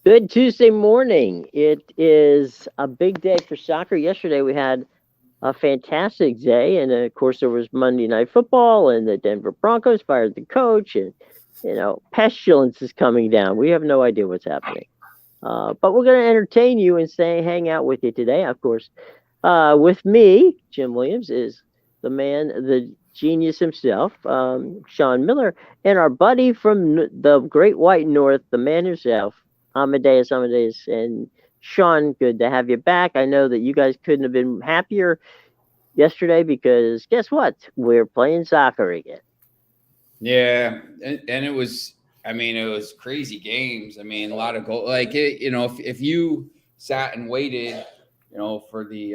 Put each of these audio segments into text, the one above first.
Good Tuesday morning. It is a big day for soccer. Yesterday we had a fantastic day, and of course there was Monday Night Football, and the Denver Broncos fired the coach, and pestilence is coming down. We have no idea what's happening, but we're going to entertain you and say hang out with you today. Of course, with me, Jim Williams is the man, the genius himself, Sean Miller, and our buddy from the Great White North, the man himself, Amadeus. And Sean, good to have you back. I know that you guys couldn't have been happier yesterday because guess what? We're playing soccer again. Yeah, and it was. I mean, it was crazy games. I mean, a lot of goal. Like it, if you sat and waited, for the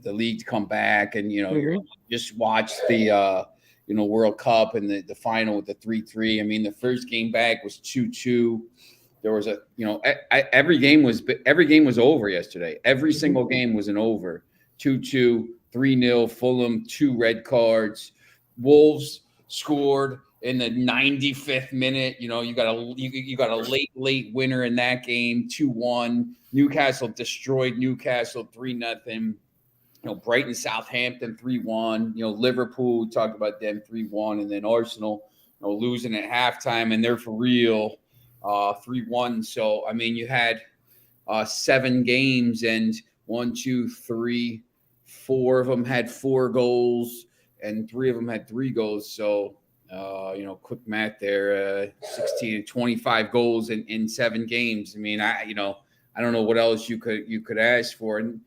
league to come back, and you're Mm-hmm. just watch the World Cup and the final with the 3-3. I mean, the first game back was 2-2. There was every game was over yesterday. Every single game was an over. 2-2, 3-0. Fulham, 2 red cards. Wolves scored in the 95th minute. You got a late winner in that game, 2-1. Newcastle destroyed Newcastle 3-0. Brighton, Southampton 3-1. Liverpool, talked about them 3-1, and then Arsenal, losing at halftime, and they're for real 3-1. So I mean, you had 7 games, and 1, 2, 3, 4 of them had 4 goals, and 3 of them had 3 goals. So quick math there, 16 and 25 goals in 7 games. I mean, I don't know what else you could ask for. And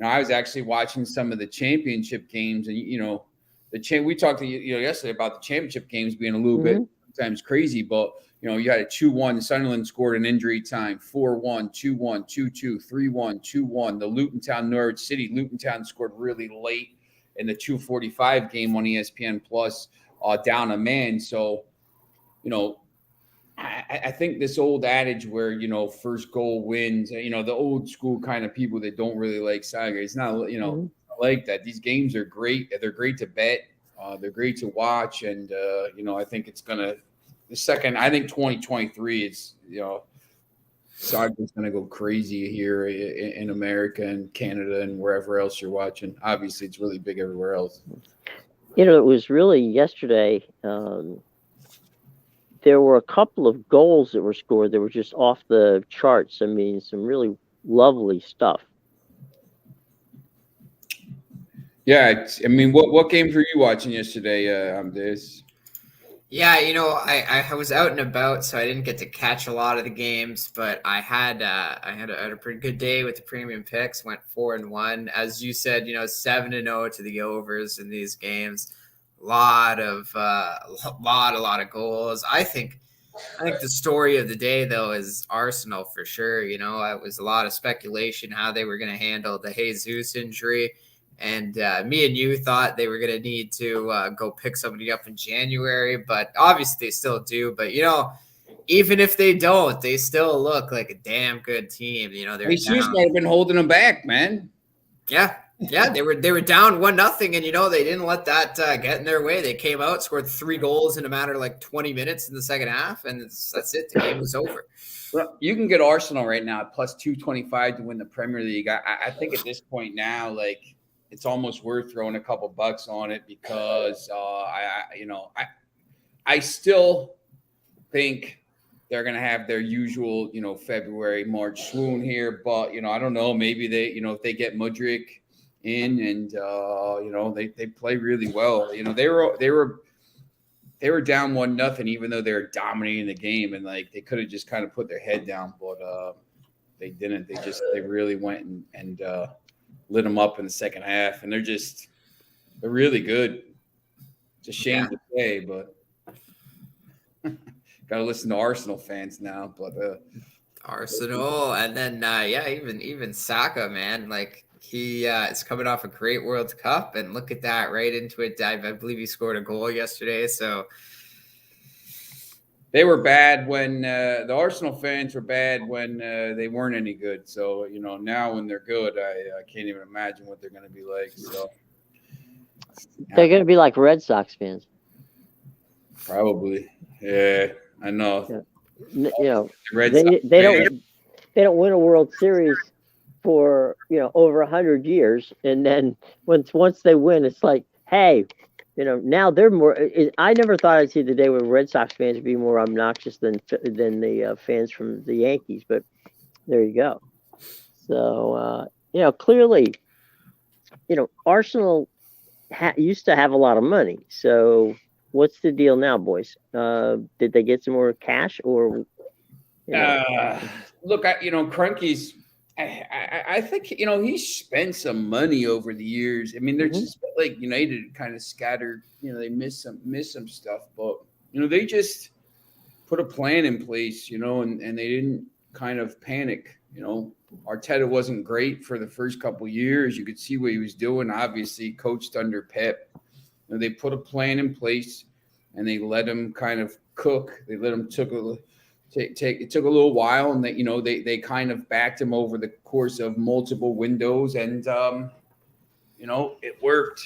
I was actually watching some of the championship games, and we talked to yesterday about the championship games being a little bit sometimes crazy, but you had a 2-1. Sunderland scored in injury time, 4-1, 2-1, 2-2, 3-1, 2-1. The Luton Town Norwich City. Luton Town scored really late in the 2:45 game on ESPN Plus, down a man. So, I think this old adage where first goal wins. The old school kind of people that don't really like soccer. It's not like that. These games are great. They're great to bet. They're great to watch, and I think it's gonna. I think 2023 is soccer's gonna go crazy here in America and Canada and wherever else you're watching. Obviously, it's really big everywhere else. It was really yesterday. There were a couple of goals that were scored that were just off the charts. I mean, some really lovely stuff. Yeah, I mean, what games were you watching yesterday, this? Yeah, I was out and about, so I didn't get to catch a lot of the games, but I had a pretty good day with the premium picks. Went 4-1, as you said. 7-0 to the overs in these games. A lot of goals. I think the story of the day, though, is Arsenal for sure. It was a lot of speculation how they were going to handle the Jesus injury. And me and you thought they were going to need to go pick somebody up in January, but obviously they still do. But, even if they don't, they still look like a damn good team. They're Jesus down. might have been holding them back, man. Yeah. Yeah, they were down 1-0, and they didn't let that get in their way. They came out, scored 3 goals in a matter of like 20 minutes in the second half, and that's it. The game was over. Well, you can get Arsenal right now at plus 225 to win the Premier League. I think at this point now, like, it's almost worth throwing a couple bucks on it because I still think they're going to have their usual February, March swoon here, but I don't know, maybe they if they get Mudryk in and they play really well. They were down 1-0 even though they were dominating the game, and like they could have just kind of put their head down, but they didn't. They really went and lit them up in the second half, and they're really good. It's a shame to say, but got to listen to Arsenal fans now. But Arsenal, and then even Saka, man, like he is coming off a great World Cup, and look at that, right into it. I believe he scored a goal yesterday, so they were bad when the Arsenal fans were bad when they weren't any good. So now when they're good, I can't even imagine what they're going to be like. So They're going to be like Red Sox fans. Probably, yeah, I know. You know, The Red Sox they fan. don't win a World Series for over 100 years, and then once they win, it's like, hey, now they're more. I never thought I'd see the day where Red Sox fans would be more obnoxious than the fans from the Yankees, but there you go. So clearly, Arsenal used to have a lot of money. So what's the deal now, boys? Did they get some more cash, or Look, Kroenke's. I think he's spent some money over the years. I mean, they're just like United, kind of scattered. They miss some stuff, but they just put a plan in place. And they didn't kind of panic. Arteta wasn't great for the first couple of years. You could see what he was doing. Obviously, coached under Pep. They put a plan in place, and they let him kind of cook. They let him it took a little while, and they kind of backed him over the course of multiple windows, and it worked.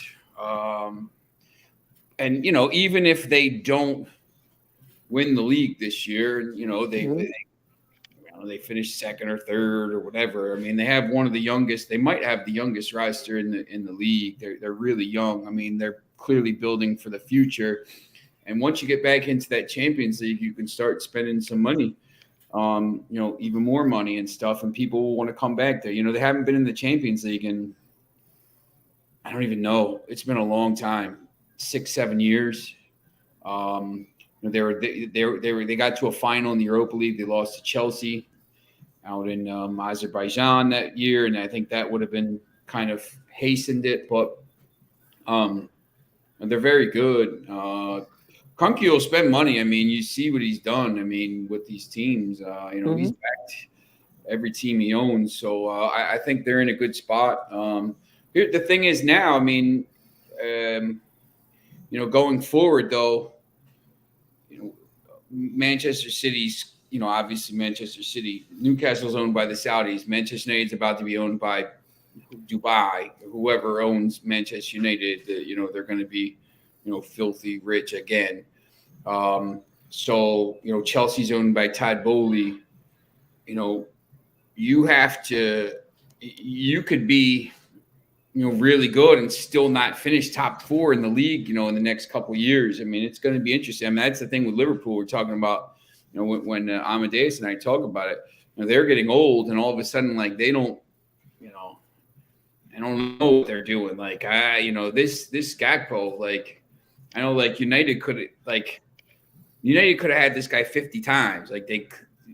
And even if they don't win the league this year, they finish second or third or whatever. I mean, they have one of the youngest. They might have the youngest roster in the league. They're really young. I mean, they're clearly building for the future. And once you get back into that Champions League, you can start spending some money, even more money and stuff, and people will want to come back there. They haven't been in the Champions League in, I don't even know. It's been a long time, 6-7 years. They got to a final in the Europa League. They lost to Chelsea out in Azerbaijan that year, and I think that would have been kind of hastened it. But they're very good. Kroenke will spend money. I mean, you see what he's done. I mean, with these teams, he's backed every team he owns. So I think they're in a good spot. The thing is now, I mean, going forward though, Manchester City's, obviously Manchester City, Newcastle's owned by the Saudis. Manchester United's about to be owned by Dubai. Whoever owns Manchester United, they're going to be, filthy rich again. So, Chelsea's owned by Todd Bowley. You could be, really good and still not finish top 4 in the league, in the next couple of years. I mean, it's going to be interesting. I mean, that's the thing with Liverpool. We're talking about, when Amadeus and I talk about it, they're getting old, and all of a sudden, like, they don't know what they're doing. Like, this Gakpo, like, I know, like, United could have had this guy 50 times. Like,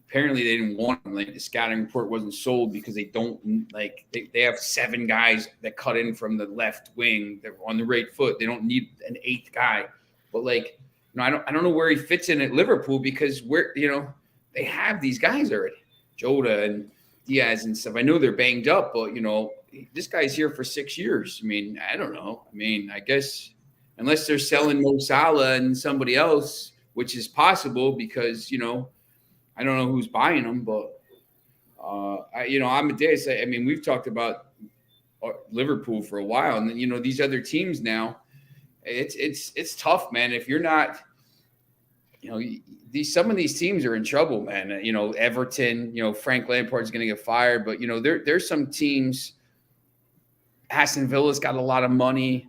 apparently they didn't want him. Like, the scouting report wasn't sold because they don't, like, they have 7 guys that cut in from the left wing. They're on the right foot. They don't need an 8th guy. But, like, I don't know where he fits in at Liverpool, because they have these guys already, Jota and Diaz and stuff. I know they're banged up, but this guy's here for 6 years. I mean, I don't know. I mean, I guess unless they're selling Mo Salah and somebody else, which is possible, because I don't know who's buying them, but Amadeus. I mean, we've talked about Liverpool for a while, and then these other teams now. It's tough, man. If you're not, some of these teams are in trouble, man. Everton. Frank Lampard's going to get fired, but there's some teams. Aston Villa's got a lot of money.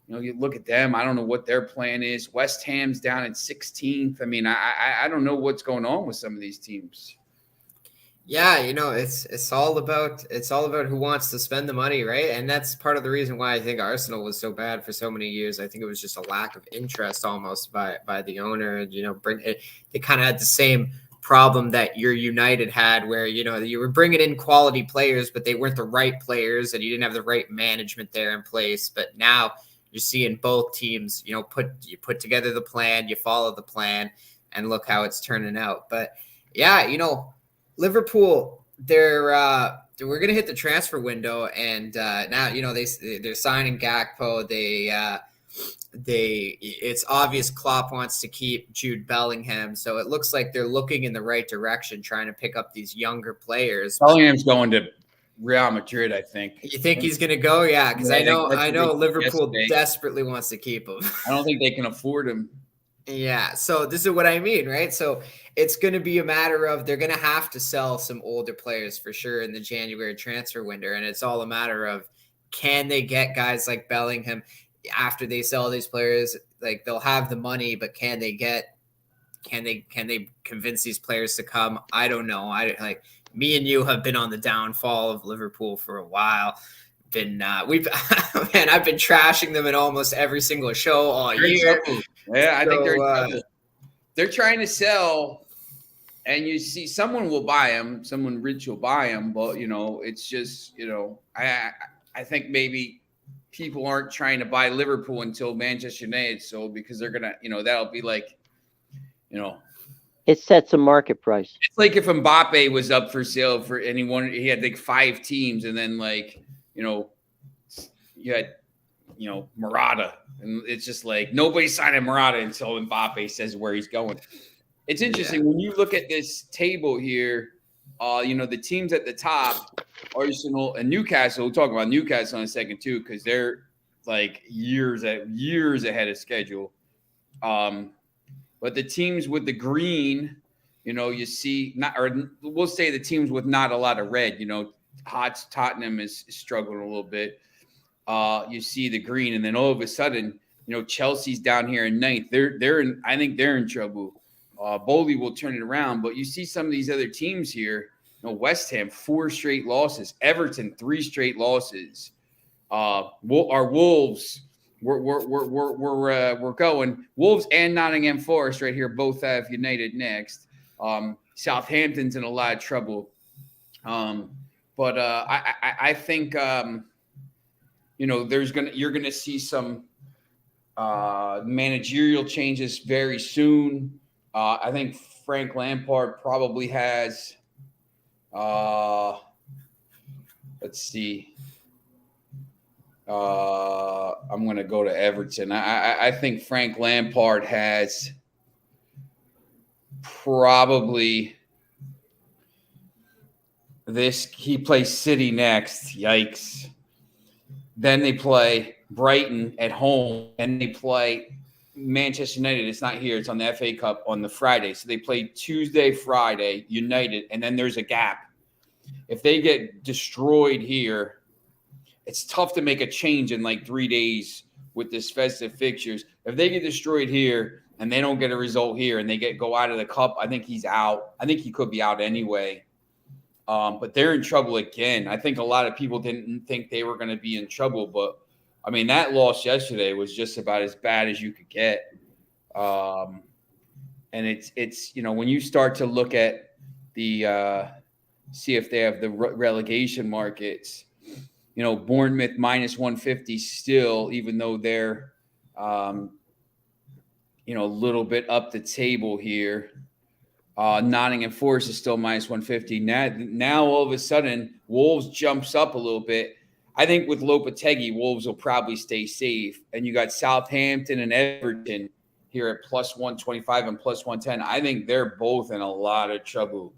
You look at them. I don't know what their plan is. West Ham's down in 16th. I mean, I don't know what's going on with some of these teams. Yeah, it's all about who wants to spend the money, right? And that's part of the reason why I think Arsenal was so bad for so many years. I think it was just a lack of interest almost by the owner. They kind of had the same problem that your United had, where you were bringing in quality players, but they weren't the right players, and you didn't have the right management there in place. But now you're seeing both teams, put together the plan, you follow the plan, and look how it's turning out. But yeah, Liverpool, we're gonna hit the transfer window, and now they're signing Gakpo. It's obvious Klopp wants to keep Jude Bellingham, so it looks like they're looking in the right direction, trying to pick up these younger players. Bellingham's going to Real Madrid, I think. You think he's going to go? Yeah, because I know Liverpool desperately wants to keep him. I don't think they can afford him. Yeah, so this is what I mean, right? So it's going to be a matter of they're going to have to sell some older players for sure in the January transfer window, and it's all a matter of can they get guys like Bellingham after they sell these players? Like they'll have the money, but can they convince these players to come? I don't know. I like me and you have been on the downfall of Liverpool for a while. We've man, I've been trashing them in almost every single show all year. Yeah, I think they're in So, trouble. They're trying to sell, and you see someone will buy them, someone rich will buy them, but it's just I think maybe people aren't trying to buy Liverpool until Manchester United sold because they're gonna that'll be like It sets a market price. it's like if Mbappe was up for sale for anyone, he had like 5 teams, and then you had Murata, and it's just like nobody's signing Murata until Mbappe says where he's going. It's interesting when you look at this table here. The teams at the top, Arsenal and Newcastle. We'll talk about Newcastle in a second too, because they're like years ahead of schedule. But the teams with the green, you see we'll say the teams with not a lot of red. Tottenham is struggling a little bit. You see the green, and then all of a sudden, Chelsea's down here in 9th. I think they're in trouble. Bowley will turn it around, but you see some of these other teams here. West Ham 4 straight losses, Everton 3 straight losses. Our Wolves, we're going. Wolves and Nottingham Forest right here both have United next. Southampton's in a lot of trouble. But I think you're gonna see some managerial changes very soon. I think Frank Lampard probably has. Let's see. I'm going to go to Everton. I think Frank Lampard has probably this. He plays City next. Yikes. Then they play Brighton at home, and they play Manchester United. It's not here. It's on the FA Cup on the Friday. So they play Tuesday, Friday, United, and then there's a gap. If they get destroyed here, it's tough to make a change in like 3 days with this festive fixtures. If they get destroyed here and they don't get a result here and they go out of the cup, I think he's out. I think he could be out anyway. But they're in trouble again. I think a lot of people didn't think they were going to be in trouble, but I mean, that loss yesterday was just about as bad as you could get. And it's when you start to look at the see if they have the relegation markets, Bournemouth minus 150 still, even though they're a little bit up the table here. Nottingham Forest is still minus 150. Now all of a sudden, Wolves jumps up a little bit. I think with Lopetegui, Wolves will probably stay safe. And you got Southampton and Everton here at plus 125 and plus 110. I think they're both in a lot of trouble.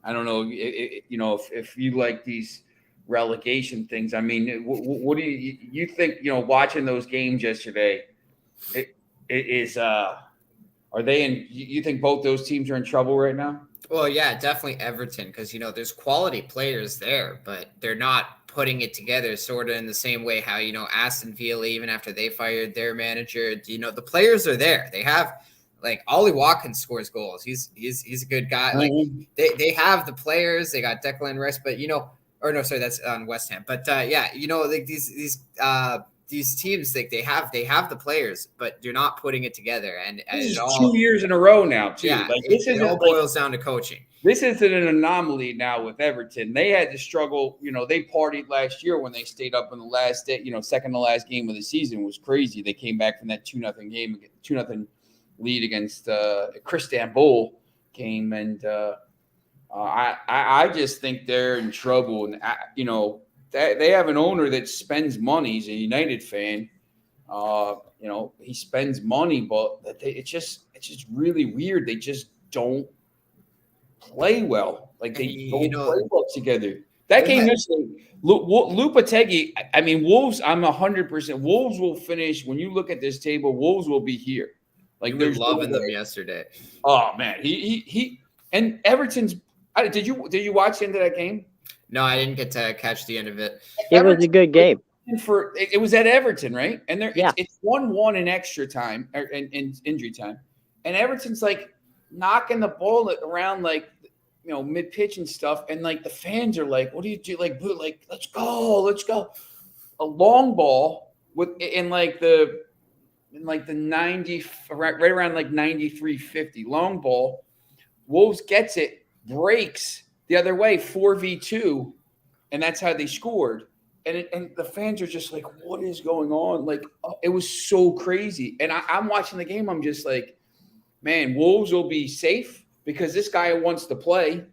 I don't know, if you like these relegation things. I mean, what do you think? Watching those games yesterday, are they in? You think both those teams are in trouble right now? Well, yeah, definitely Everton, because there's quality players there, but they're not putting it together sort of in the same way how Aston Villa, even after they fired their manager, the players are there. They have like Ollie Watkins scores goals. He's a good guy. Like they have the players. They got Declan Rice, but or no, sorry, that's on West Ham. But like these teams, like they have the players, but you're not putting it together. And this is 2 years in a row now, too. Yeah, like, it all boils down to coaching. This isn't an anomaly now with Everton. They had to struggle. They partied last year when they stayed up in the last day. Second to last game of the season was crazy. They came back from that 2-0 game, 2-0 lead against Istanbul game, and I just think they're in trouble. And they have an owner that spends money. He's a United fan. He spends money, but it's just really weird. They just don't play well. Like they don't play well together. That game yesterday, Lopetegui. Wolves. I'm 100%. Wolves will finish. When you look at this table, Wolves will be here. Like, You were there's loving no them way. yesterday. Oh man, he and Everton's. Did you watch the end of that game? No, I didn't get to catch the end of it. It was a good game. It was at Everton, right? And Yeah. it's 1-1 in extra time or in injury time, and Everton's like knocking the ball around like mid pitch and stuff, and like the fans are like, "What do you do?" Like, let's go. A long ball in like the 90 right around like 93-50 long ball. Wolves gets it, breaks the other way 4v2, and that's how they scored. And the fans are just like, what is going on? Like, it was so crazy. And I'm watching the game. I'm just like, man, Wolves will be safe because this guy wants to play.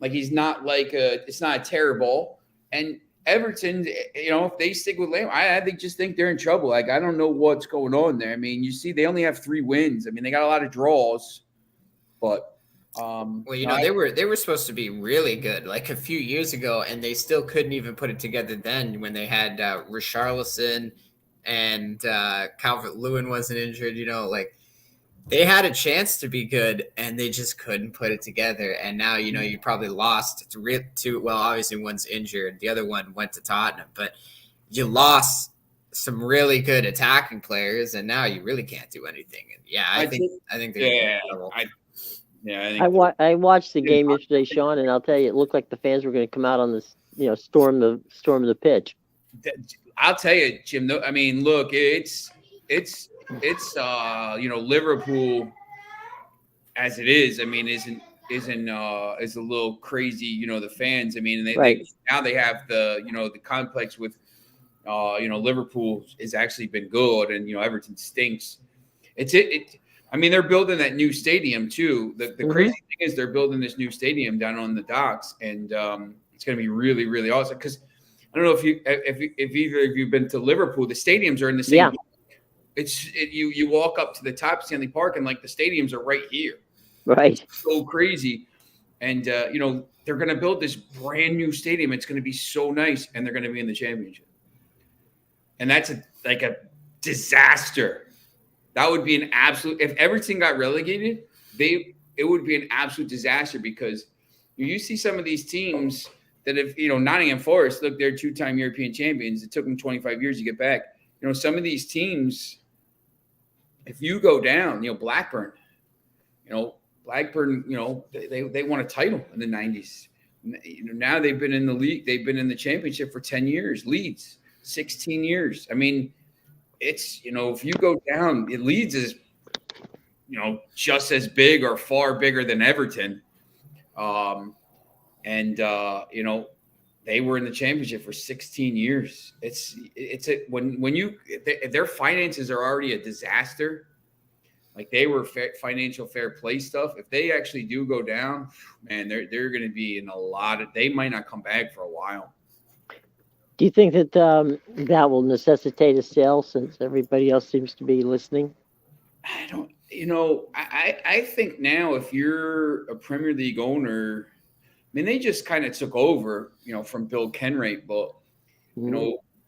Like, he's not like it's not a terror ball. And Everton, if they stick with Lamb, I just think they're in trouble. Like, I don't know what's going on there. I mean, you see, they only have 3 wins. I mean, they got a lot of draws, but well, they were supposed to be really good like a few years ago, and they still couldn't even put it together then when they had Richarlison and Calvert-Lewin wasn't injured. Like they had a chance to be good, and they just couldn't put it together. And now you probably lost to well, obviously one's injured, the other one went to Tottenham, but you lost some really good attacking players, and now you really can't do anything. And I think they're in trouble. I watched the game yesterday, Sean, and I'll tell you, it looked like the fans were going to come out on this, storm the pitch. I'll tell you, Jim. I mean, look, it's Liverpool as it is. I mean, is a little crazy. The fans. I mean, they now they have the the complex with Liverpool has actually been good, and Everton stinks. I mean, they're building that new stadium too. The crazy thing is they're building this new stadium down on the docks, and it's going to be really, really awesome. Because I don't know if either of you've been to Liverpool. The stadiums are in the same. Yeah. You walk up to the top Stanley Park, and like the stadiums are right here. Right. It's so crazy, and they're going to build this brand new stadium. It's going to be so nice, and they're going to be in the championship. And that's a disaster. That would be an absolute. If Everton got relegated, it would be an absolute disaster because you see some of these teams that have, Nottingham Forest, look, they're 2-time European champions. It took them 25 years to get back. Some of these teams, if you go down, Blackburn, they won a title in the 90s. Now they've been in the league. They've been in the championship for 10 years. Leeds, 16 years. I mean, it's, if you go down, Leeds is, just as big or far bigger than Everton. They were in the championship for 16 years. Their finances are already a disaster. Like they were financial fair play stuff. If they actually do go down, man, they're going to be in a lot of, they might not come back for a while. Do you think that that will necessitate a sale since everybody else seems to be listening? I don't, I think now if you're a Premier League owner, I mean, they just kind of took over, from Bill Kenwright, but,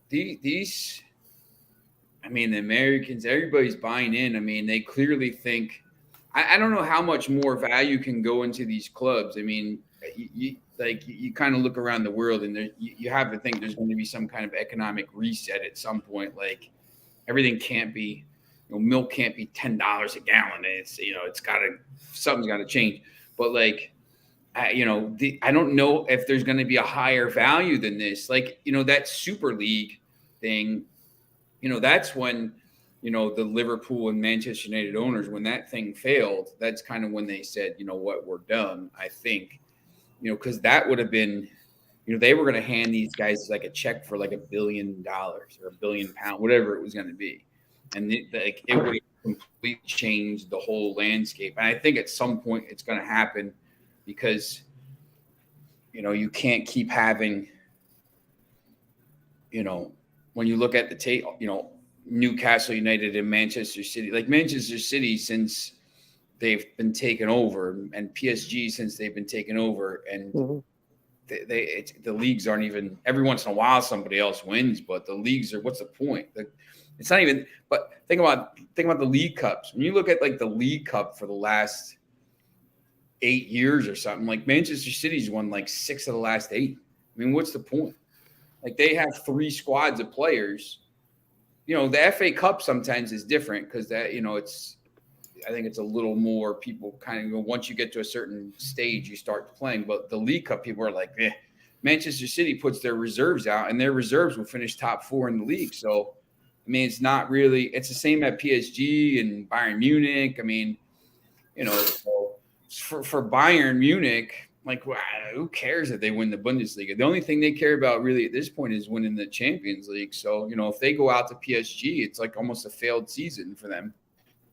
these, I mean, the Americans, everybody's buying in. I mean, they clearly think, I don't know how much more value can go into these clubs. I mean, you kind of look around the world and you have to think there's going to be some kind of economic reset at some point. Like everything can't be, milk can't be $10 a gallon. It's, something's got to change. But like, I don't know if there's going to be a higher value than this. Like, that Super League thing, that's when, the Liverpool and Manchester United owners, when that thing failed, that's kind of when they said, what, we're done, I think. Because that would have been, they were going to hand these guys like a check for like $1 billion or £1 billion, whatever it was going to be. And it would have completely changed the whole landscape. And I think at some point it's going to happen because, you can't keep having, when you look at the tape, Newcastle United and Manchester City, like Manchester City, since they've been taken over, and PSG since they've been taken over, and the leagues aren't even. Every once in a while, somebody else wins, but the leagues are. What's the point? It's not even. But think about the League Cups. When you look at like the League Cup for the last 8 years or something, like Manchester City's won like 6 of the last 8. I mean, what's the point? Like they have 3 squads of players. You know, the FA Cup sometimes is different because that, you know, I think it's a little more people kind of go, once you get to a certain stage, you start playing. But the League Cup, people are like, Manchester City puts their reserves out, and their reserves will finish top 4 in the league. So, I mean, it's not really – it's the same at PSG and Bayern Munich. I mean, you know, so for Bayern Munich, like, who cares if they win the Bundesliga? The only thing they care about really at this point is winning the Champions League. So, you know, if they go out to PSG, it's like almost a failed season for them.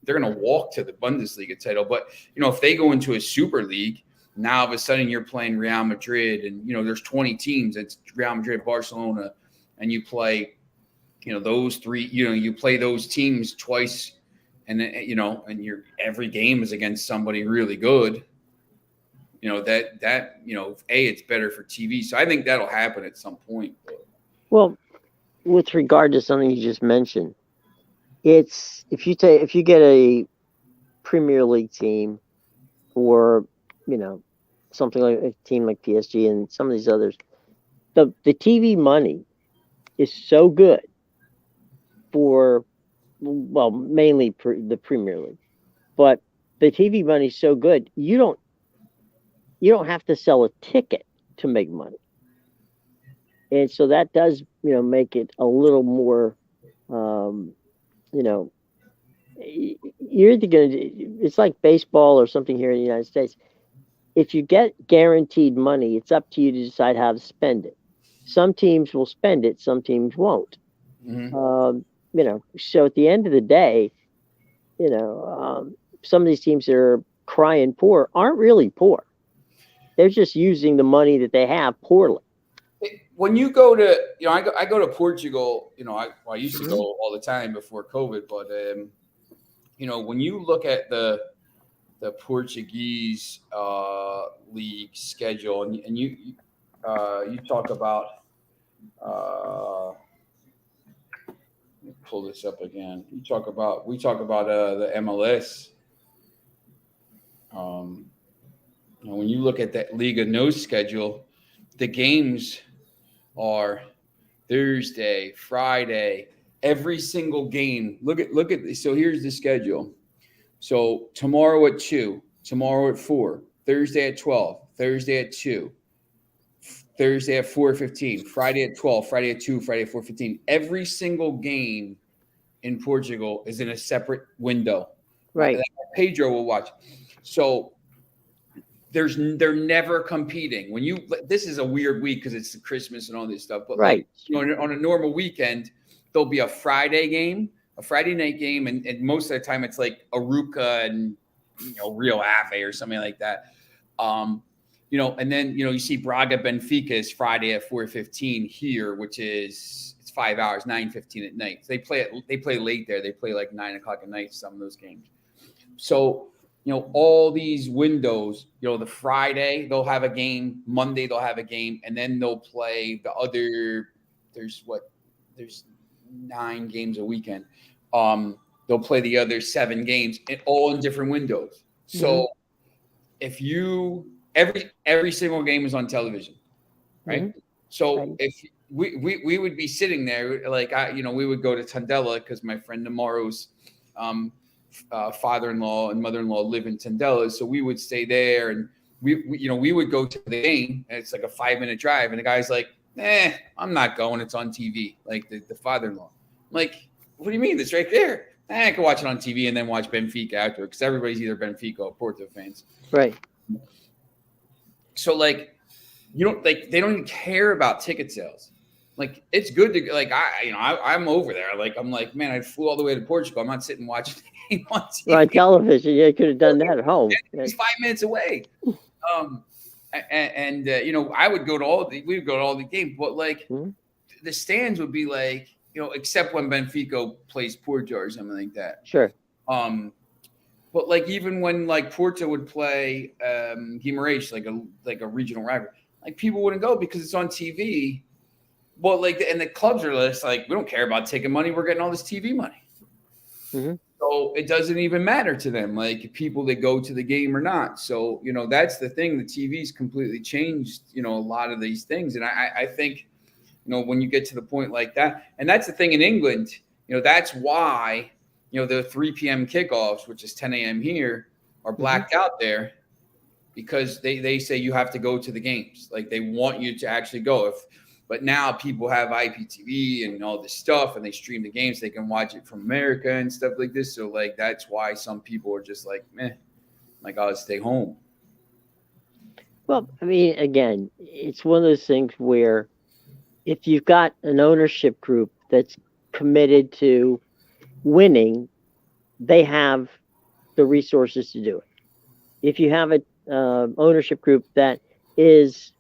They're going to walk to the Bundesliga title. But, you know, if they go into a Super League, now all of a sudden you're playing Real Madrid and, you know, there's 20 teams. It's Real Madrid, Barcelona, and you play, you know, those 3, you know, you play those teams twice and, you know, and every game is against somebody really good. You know, that, you know, it's better for TV. So I think that'll happen at some point. Well, with regard to something you just mentioned, it's if you get a Premier League team or, you know, something like a team like PSG and some of these others, the TV money is so good for, well, mainly the Premier League, but the TV money is so good you don't have to sell a ticket to make money, and so that does, you know, make it a little more. You know, you're either going to, it's like baseball or something here in the United States. If you get guaranteed money, it's up to you to decide how to spend it. Some teams will spend it, some teams won't. Mm-hmm. You know, so at the end of the day, you know, some of these teams that are crying poor aren't really poor. They're just using the money that they have poorly. When you go to, you know, I go to Portugal, you know, I used to go all the time before COVID, but, you know, when you look at the Portuguese league schedule and you talk about, let me pull this up again. We talk about the MLS. You know, when you look at that Liga NOS schedule, the games are Thursday, Friday, every single game. Look at this. So here's the schedule. So tomorrow at 2, tomorrow at 4, Thursday at 12, Thursday at 2, Thursday at 4:15, Friday at 12, Friday at 2, Friday at 4:15. Every single game in Portugal is in a separate window. Right. Pedro will watch. So they're never competing. This is a weird week because it's Christmas and all this stuff. But right, like, you know, on a normal weekend, there'll be a Friday game, a Friday night game, and most of the time it's like Aruca and, you know, Rio Ave or something like that. You know, and then, you know, you see Braga Benfica is Friday at 4:15 here, which is it's 5 hours, 9:15 at night. So they play late there. They play like 9 o'clock at night, some of those games. So, you know, all these windows, you know, the Friday they'll have a game, Monday they'll have a game, and then they'll play the other, there's 9 games a weekend. They'll play the other 7 games all in different windows. So if you every single game is on television, right? So if we would be sitting there, like we would go to Tondela because my friend Amaro's father-in-law and mother-in-law live in Tondela, so we would stay there, and we would go to the game, and it's like a 5-minute drive, and the guy's like, I'm not going, it's on TV, like the father-in-law. I'm like, what do you mean? It's right there. I can watch it on TV and then watch Benfica after, because everybody's either Benfica or Porto fans. Right. So like, they don't even care about ticket sales. Like, it's good to, like, I'm over there. Like, I'm like, man, I flew all the way to Portugal. I'm not sitting watching the game on TV. On television. Yeah, you could have done that at home. It's 5 minutes away. I would go to we would go to all the games, but like the stands would be like, except when Benfica plays Porto or something like that. Sure. But like, even when like Porto would play Guimarães, like a regional rival, like people wouldn't go because it's on TV. Well, like, and the clubs are just like, we don't care about taking money. We're getting all this TV money. Mm-hmm. So it doesn't even matter to them, like people that go to the game or not. So, that's the thing. The TV's completely changed, a lot of these things. And I think, when you get to the point like that, and that's the thing in England, that's why, the 3 p.m. kickoffs, which is 10 a.m. here, are blacked out there, because they say you have to go to the games. Like, they want you to actually go. But now people have IPTV and all this stuff, and they stream the games. They can watch it from America and stuff like this. So, like, that's why some people are just like, meh, like, I'll stay home. Well, I mean, again, it's one of those things where if you've got an ownership group that's committed to winning, they have the resources to do it. If you have a ownership group that is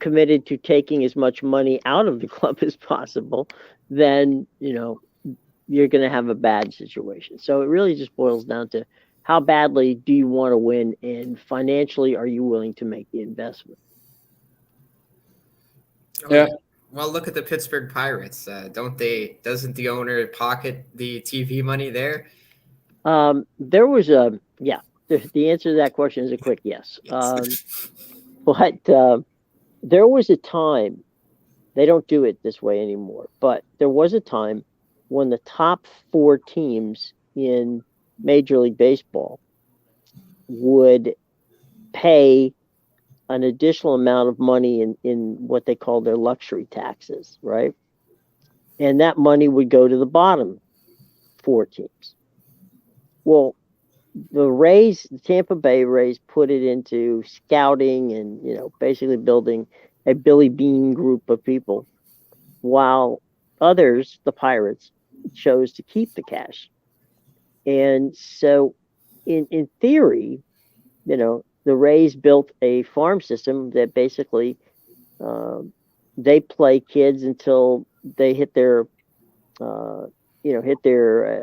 committed to taking as much money out of the club as possible, then you're going to have a bad situation. So it really just boils down to how badly do you want to win, and financially are you willing to make the investment? Yeah. Well, look at the Pittsburgh Pirates. Doesn't the owner pocket the TV money there? There was the answer to that question is a quick yes. But there was a time, they don't do it this way anymore, but there was a time when the top 4 teams in Major League Baseball would pay an additional amount of money in what they call their luxury taxes, right? And that money would go to the bottom 4 teams. Well, the Tampa Bay Rays put it into scouting and, basically building a Billy Bean group of people, while others, the Pirates, chose to keep the cash. And so in theory, the Rays built a farm system that basically they play kids until they hit their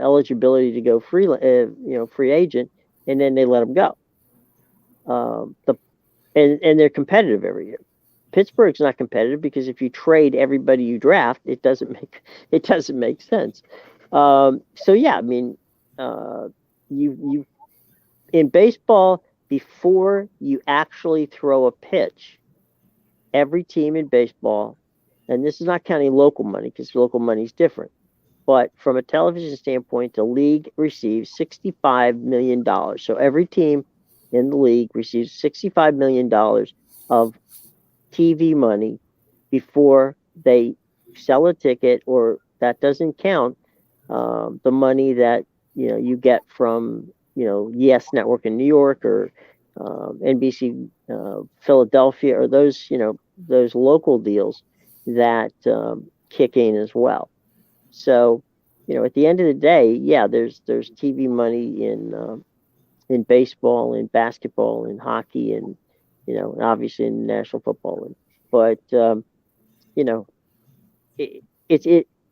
eligibility to go free agent, and then they let them go. And they're competitive every year. Pittsburgh's not competitive because if you trade everybody you draft, it doesn't make sense. So yeah, I mean, you in baseball, before you actually throw a pitch, every team in baseball, and this is not counting local money because local money is different, but from a television standpoint, the league receives $65 million. So every team in the league receives $65 million of TV money before they sell a ticket, or that doesn't count the money that you get from Yes Network in New York, or NBC Philadelphia, or those local deals that kick in as well. So at the end of the day, yeah, there's TV money in baseball, in basketball, in hockey, and obviously in National Football League. But you're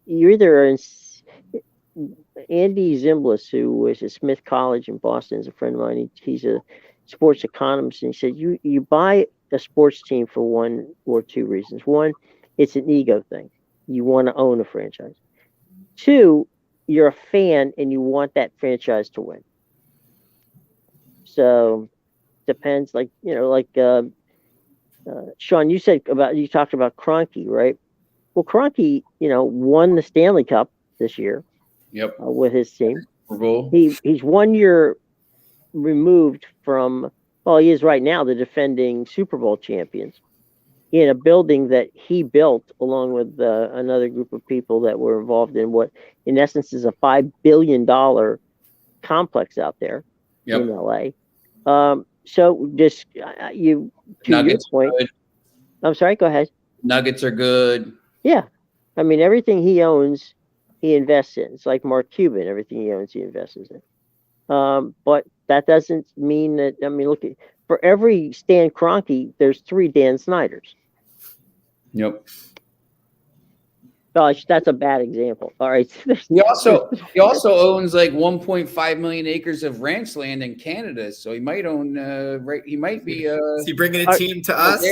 either in. Andy Zimbalist, who was at Smith College in Boston, is a friend of mine. He's a sports economist, and he said you buy a sports team for one or two reasons. One, it's an ego thing. You want to own a franchise. Two, you're a fan and you want that franchise to win. So depends, Sean, you talked about Kroenke, right? Well, Kroenke, won the Stanley Cup this year. Yep. With his team. Cool. He's 1 year removed from, well, he is right now the defending Super Bowl champions, in a building that he built along with another group of people that were involved in what, in essence, is a $5 billion complex out there in LA. So just to Nuggets your point, I'm sorry, go ahead. Nuggets are good. Yeah. I mean, everything he owns, he invests in. It's like Mark Cuban. Everything he owns, he invests in. But that doesn't mean that, I mean, look, for every Stan Kroenke, there's 3 Dan Snyders. Yep. Gosh, that's a bad example. All right. He also owns like 1.5 million acres of ranch land in Canada, so he might own right. He might be. Is he bringing a Are- team to us?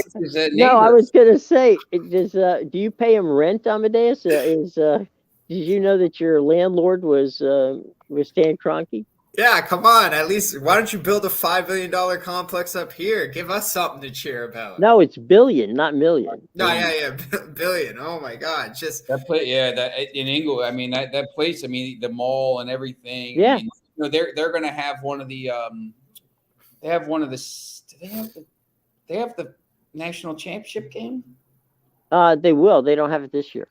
No, I was gonna say, do you pay him rent, Amadeus? Did you know that your landlord was Stan Kroenke? Yeah, come on. At least, why don't you build a $5 billion complex up here? Give us something to cheer about. No, it's billion, not million. No, yeah, billion. Oh my God, just that place. Yeah, that in England. I mean, that place. I mean, the mall and everything. Yeah. I mean, you know, they're going to have one of the. They have one of the. Do they have the national championship game? They will. They don't have it this year.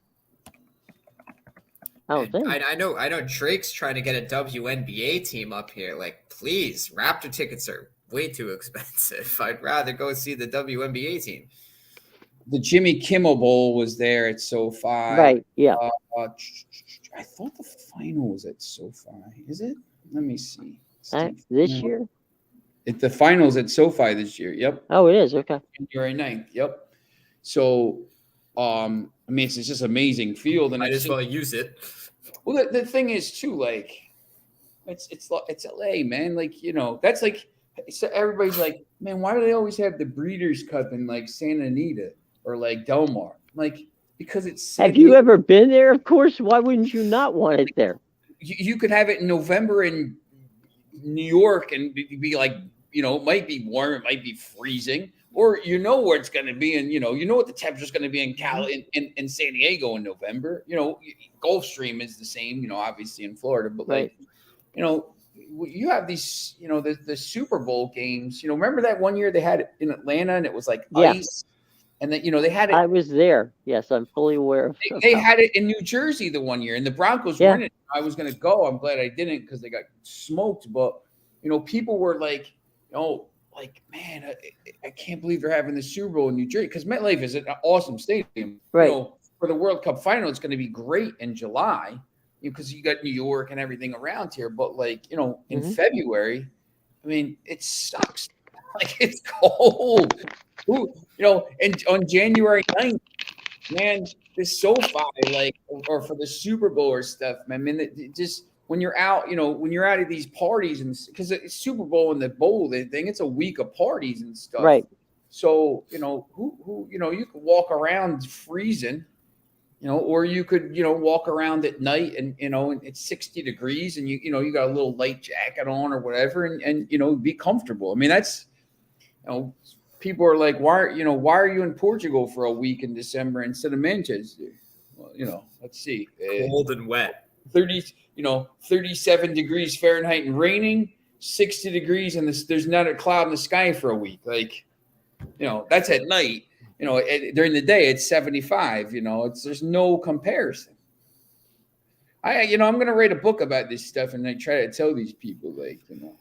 I don't think. I know Drake's trying to get a WNBA team up here. Like, please, Raptor tickets are way too expensive. I'd rather go see the WNBA team. The Jimmy Kimmel Bowl was there at SoFi. Right. Yeah. I thought the final was at SoFi. Is it? Let me see. This year? The finals at SoFi this year. Yep. Oh, it is. Okay. January 9th. Yep. So, I mean, it's just amazing field, and Might as well use it. Well, the thing is too, like, it's LA, man. Like, you know, that's like, so everybody's like, man, why do they always have the Breeders' Cup in like Santa Anita or like Del Mar? Like, because it's. Have you ever been there? Of course. Why wouldn't you not want it there? You could have it in November in New York and be like, you know, it might be warm, it might be freezing, or you know where it's going to be, and you know what the temperature is going to be in in San Diego in November. You know, Gulfstream is the same. You know, obviously in Florida, but like, you know, you have these, you know, the Super Bowl games. You know, remember that one year they had it in Atlanta and it was like ice, and that, you know, they had it. I was there. Yes, I'm fully aware of. They had it in New Jersey the one year, and the Broncos were in it. I was going to go. I'm glad I didn't because they got smoked. But you know, people were like, you know, like, man, I can't believe they're having the Super Bowl in New Jersey, because MetLife is an awesome stadium. Right. You know, for the World Cup final, it's going to be great in July, because you got New York and everything around here. But like, you know, in February, I mean, it sucks. Like, it's cold. Ooh, you know, and on January 9th, man, this SoFi, like, or for the Super Bowl or stuff, man, I mean, it just. When you're out, you know, when you're out at these parties, and because it's Super Bowl and the bowl thing, it's a week of parties and stuff. Right. So, you know, who, you know, you could walk around freezing, you know, or you could, you know, walk around at night and, you know, and it's 60 degrees and you know, you got a little light jacket on or whatever, and, you know, be comfortable. I mean, that's, you know, people are like, why are you in Portugal for a week in December instead of Manchester? Well, you know, let's see. Cold and wet. 37 degrees Fahrenheit and raining, 60 degrees, and there's not a cloud in the sky for a week. Like, you know, that's at night. You know, during the day it's 75. You know, there's no comparison. I'm going to write a book about this stuff, and I try to tell these people, like, you know,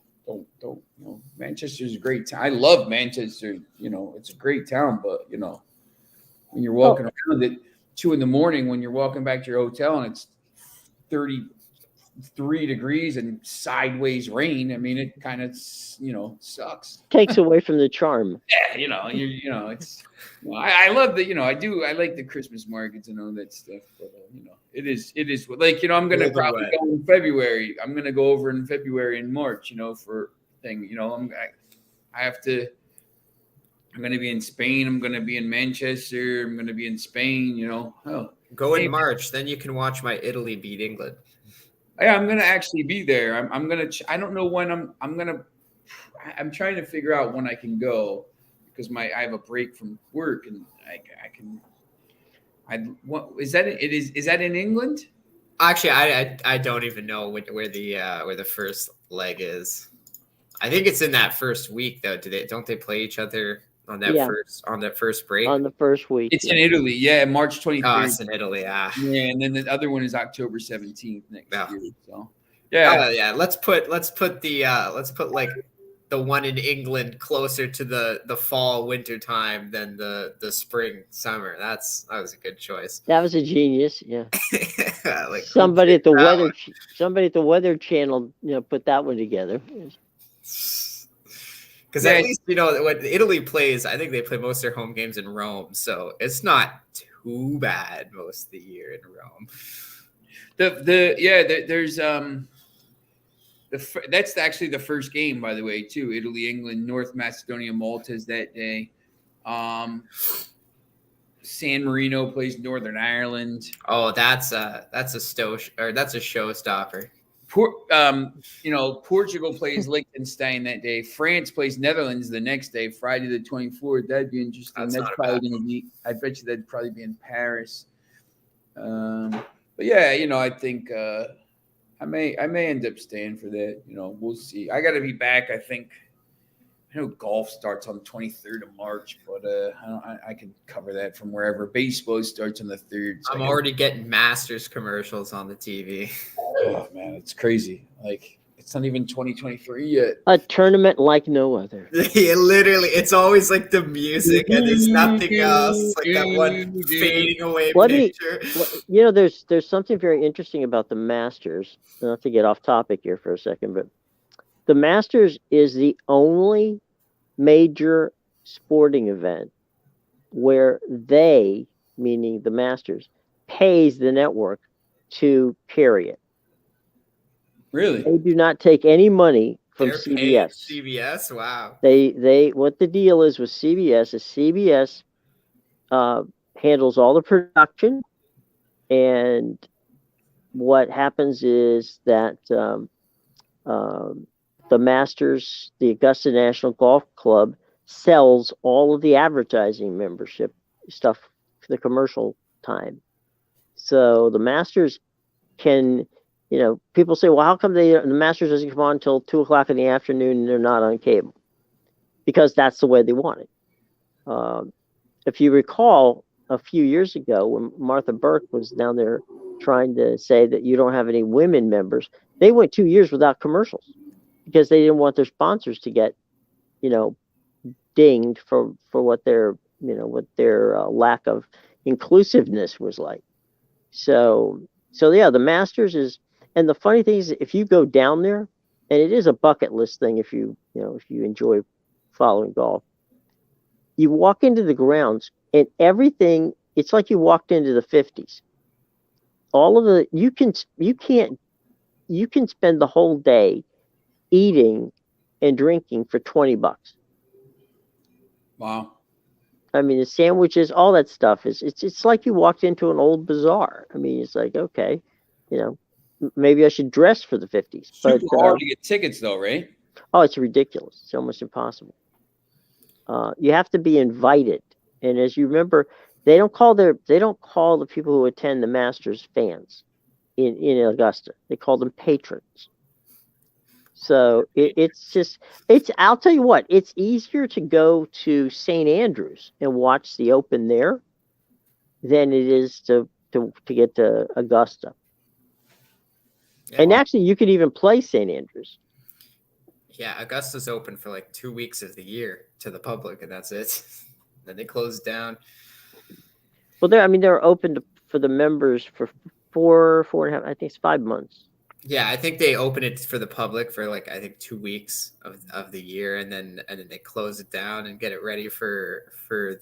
don't, you know, Manchester's a great town. I love Manchester. You know, it's a great town, but you know, when you're walking around at 2 a.m, when you're walking back to your hotel and it's 33 degrees and sideways rain, I mean, it kind of, you know, sucks. Takes away from the charm. Yeah, you know, you know, it's. You know, I love the, you know, I like the Christmas markets and all that stuff, but you know, it is like, you know, I'm gonna probably go in February. I'm gonna go over in February and March, you know, for thing. You know, I have to. I'm going to be in Spain. I'm going to be in Manchester. I'm going to be in Spain, you know. Go in March. Then you can watch my Italy beat England. Yeah, I'm going to actually be there. I'm going to, I don't know when I'm trying to figure out when I can go, because I have a break from work, and is that in England? Actually, I don't even know where the first leg is. I think it's in that first week though. Don't they play each other on that first break? On the first week. It's in Italy, yeah, March 23rd. Oh, it's in Italy, Yeah, and then the other one is October 17th next year. So yeah. Let's put like the one in England closer to the fall winter time than the spring summer. That was a good choice. That was a genius. Yeah. Like somebody at the Weather Channel, you know, put that one together. Because at least, you know, when Italy plays, I think they play most of their home games in Rome, so it's not too bad most of the year in Rome. There's that's actually the first game, by the way, too. Italy, England, North Macedonia, Malta is that day. San Marino plays Northern Ireland. Oh, that's a showstopper. Portugal plays Liechtenstein that day. France plays Netherlands the next day, Friday the 24th. That'd be interesting. That's probably going to be. I bet you that'd probably be in Paris. But yeah, I think I may end up staying for that. We'll see. I got to be back. I think. I know golf starts on the 23rd of March, but I can cover that from wherever. Baseball starts on the 3rd. So I'm already getting Masters commercials on the TV. Oh, man, it's crazy. Like, it's not even 2023 yet. A tournament like no other. Yeah, literally. It's always like the music and there's nothing else. Like that one fading away picture. There's something very interesting about the Masters. Not to get off topic here for a second, but the Masters is the only major sporting event where they, meaning the Masters, pays the network to carry it. Really? They do not take any money from CBS. CBS, wow. They what the deal is with CBS is CBS handles all the production, and what happens is that the Masters, the Augusta National Golf Club, sells all of the advertising membership stuff for the commercial time. So the Masters can, people say, well, how come the Masters doesn't come on until 2:00 in the afternoon and they're not on cable? Because that's the way they want it. If you recall, a few years ago when Martha Burke was down there trying to say that you don't have any women members, they went 2 years without commercials because they didn't want their sponsors to get, dinged for what their lack of inclusiveness was like. So yeah, the Masters is, and the funny thing is, if you go down there, and it is a bucket list thing if you enjoy following golf, you walk into the grounds and everything, it's like you walked into the 50s. All of the you can spend the whole day eating and drinking for $20. Wow. I mean, the sandwiches, all that stuff it's like you walked into an old bazaar. I mean, it's like, okay, maybe I should dress for the 50s. Super hard to get tickets though, right? Oh, it's ridiculous. It's almost impossible. You have to be invited. And as you remember, they don't call the people who attend the Masters fans in Augusta. They call them patrons. So I'll tell you what, it's easier to go to St. Andrews and watch the Open there than it is to get to Augusta. Yeah. And actually, you could even play St. Andrews. Yeah, Augusta's open for like 2 weeks of the year to the public, and that's it. Then they close down. Well, they're open for the members for 4.5, I think it's 5 months. Yeah, I think they open it for the public for 2 weeks of the year, and then they close it down and get it ready for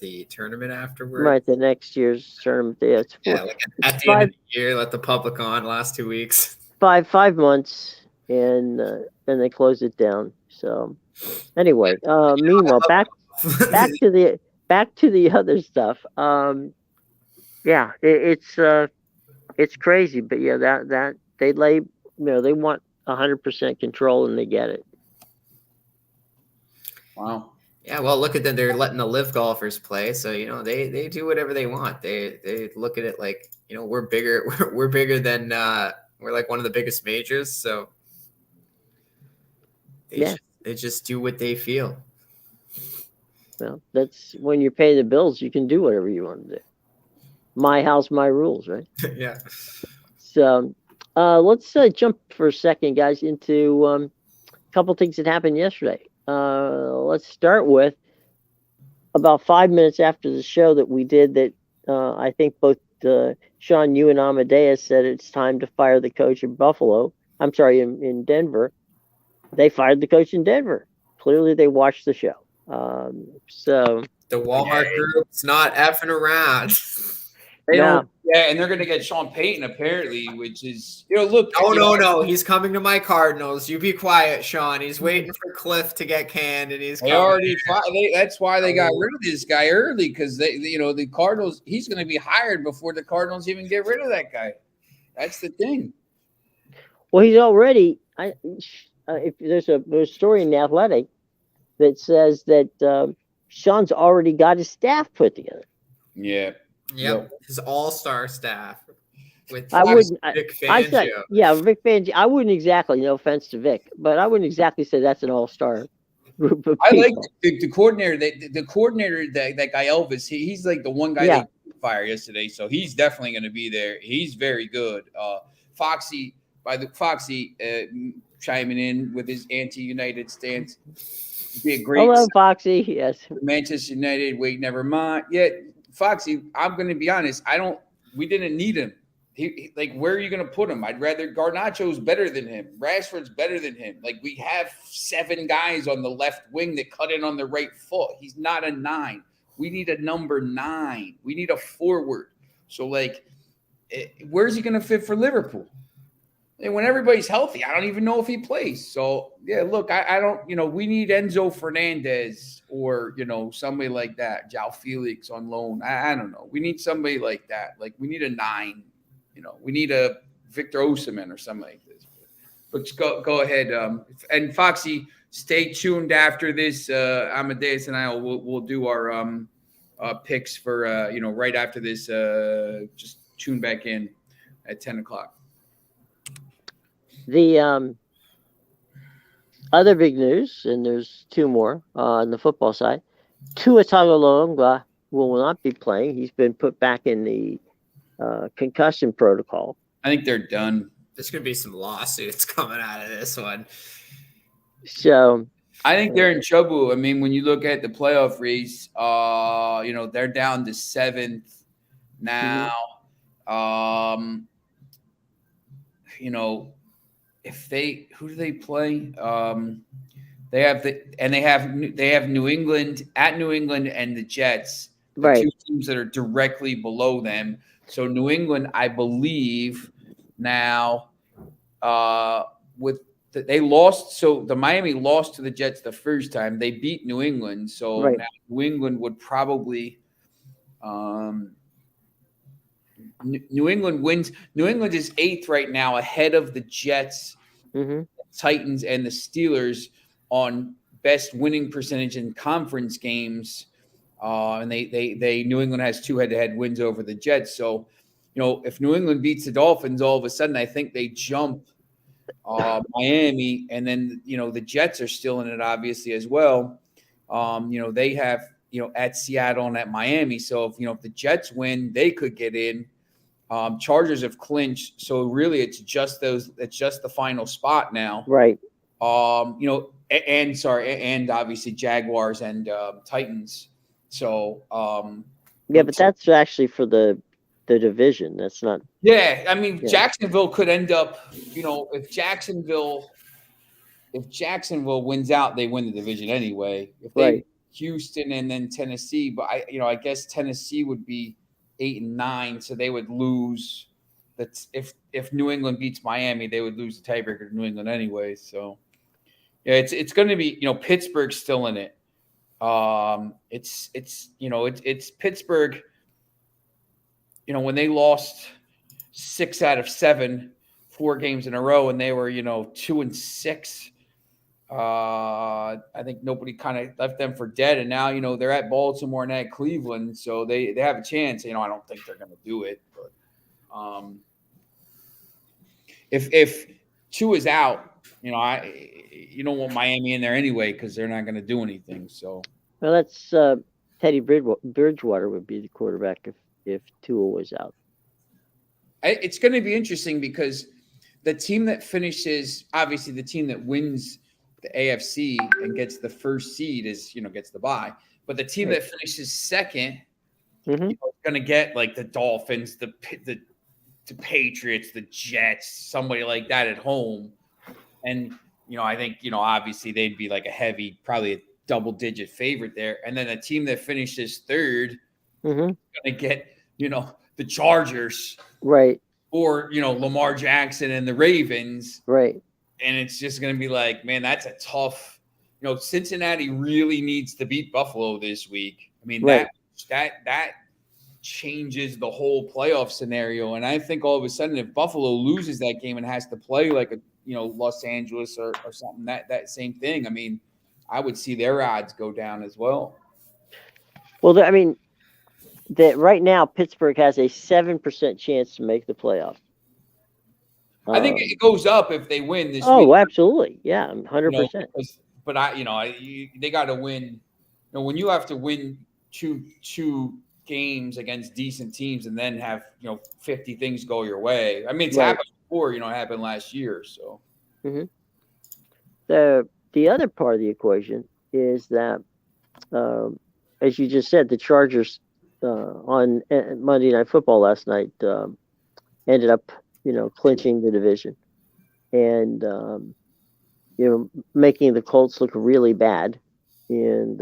the tournament afterward. Right, the next year's tournament. Yeah, at the end of the year, let the public on last 2 weeks. 5 months, and then they close it down. So anyway, meanwhile, back to the other stuff. Yeah, it's crazy, but yeah, that they lay. They want 100% control, and they get it. Wow. Yeah, well, look at them. They're letting the live golfers play, so they do whatever they want. They look at it like we're bigger. We're bigger than we're like one of the biggest majors. So they just do what they feel. Well, that's when you pay the bills, you can do whatever you want to do. My house, my rules, right? Yeah. So. Let's jump for a second, guys, into a couple things that happened yesterday. Let's start with about 5 minutes after the show that we did that I think both Sean, you and Amadeus said it's time to fire the coach in in Denver. They fired the coach in Denver. Clearly, they watched the show. So the Walmart group's not effing around. They No. don't. Yeah, and they're going to get Sean Payton apparently, which is look. No. He's coming to my Cardinals. You be quiet, Sean. He's waiting for Cliff to get canned, and he's They coming. already. That's why they got rid of this guy early because the Cardinals. He's going to be hired before the Cardinals even get rid of that guy. That's the thing. Well, he's already. If there's a story in the Athletic that says that Sean's already got his staff put together. Yeah. Yep. His all-star staff with Vic Fangio. Vic Fangio. I wouldn't exactly. No offense to Vic, but I wouldn't exactly say that's an all-star group of people. I like the coordinator. The coordinator that guy Elvis. He's like the one guy they fired yesterday, so he's definitely going to be there. He's very good. Foxy chiming in with his anti-United stance. Be a great. Hello, Foxy. Yes. Manchester United. Wait, never mind. Yeah, Foxy. I'm going to be honest. We didn't need him. He where are you going to put him? I'd rather Garnacho's better than him. Rashford's better than him. Like, we have 7 guys on the left wing that cut in on the right foot. He's not a 9. We need a number 9. We need a forward. So, where's he going to fit for Liverpool? And when everybody's healthy, I don't even know if he plays. So, yeah, look, I don't, we need Enzo Fernandez or, somebody like that. João Felix on loan. I don't know. We need somebody like that. Like, we need a 9. We need a Victor Osimhen or something like this. But just go ahead. And Foxy, stay tuned after this. Amadeus and I we'll do our picks for, right after this. Just tune back in at 10 o'clock. The other big news, and there's 2 more on the football side. Tua Tagovailoa will not be playing. He's been put back in the concussion protocol. I think they're done. There's going to be some lawsuits coming out of this one. So I think they're in trouble. I mean, when you look at the playoff race, they're down to 7th now. Mm-hmm. Who do they play? They have New England and the Jets, the right. 2 teams that are directly below them. So New England, I believe now, they lost. So the Miami lost to the Jets the first time. They beat New England. So now New England would probably. New England wins. New England is 8th right now, ahead of the Jets, Titans, and the Steelers on best winning percentage in conference games. And they New England has 2 head-to-head wins over the Jets. So, if New England beats the Dolphins, all of a sudden I think they jump Miami, and then the Jets are still in it obviously as well. They have at Seattle and at Miami. So if the Jets win, they could get in. Chargers have clinched, so really it's just the final spot now. Right. And obviously Jaguars and Titans. So but that's actually for the division. That's not. Yeah, I mean Jacksonville could end up. If Jacksonville wins out, they win the division anyway. If they Houston and then Tennessee, but I guess Tennessee would be 8 and 9, so they would lose. That's if New England beats Miami, they would lose the tiebreaker to New England anyway. So yeah, it's going to be Pittsburgh's still in it. It's Pittsburgh. When they lost 6 out of 7, 4 games in a row, and they were 2 and 6. I think nobody kind of left them for dead, and now they're at Baltimore and at Cleveland, so they have a chance. I don't think they're going to do it, but if 2 is out, you don't want Miami in there anyway because they're not going to do anything. So that's Teddy Bridgewater would be the quarterback if Tua was out. It's going to be interesting because the team that finishes, obviously the team that wins the AFC and gets the first seed is, gets the bye. But the team that finishes second is going to get like the Dolphins, the Patriots, the Jets, somebody like that at home. And, I think, obviously they'd be like probably a double-digit favorite there. And then the team that finishes third is going to get, the the Chargers, Right. or Lamar Jackson and the Ravens, Right. and it's just going to be like, man, that's a tough. Cincinnati really needs to beat Buffalo this week. I mean, Right. that changes the whole playoff scenario. And I think all of a sudden, if Buffalo loses that game and has to play like a Los Angeles or something, that same thing. I mean, I would see their odds go down as well. Well, I mean, that right now Pittsburgh has a 7% chance to make the playoffs. I think it goes up if they win this week. Oh, absolutely, yeah, 100%. But they got to win. When you have to win two games against decent teams and then have 50 things go your way. I mean, it's happened before. It happened last year. So the other part of the equation is that, as you just said, the Chargers on Monday Night Football last night ended up clinching the division and making the Colts look really bad. And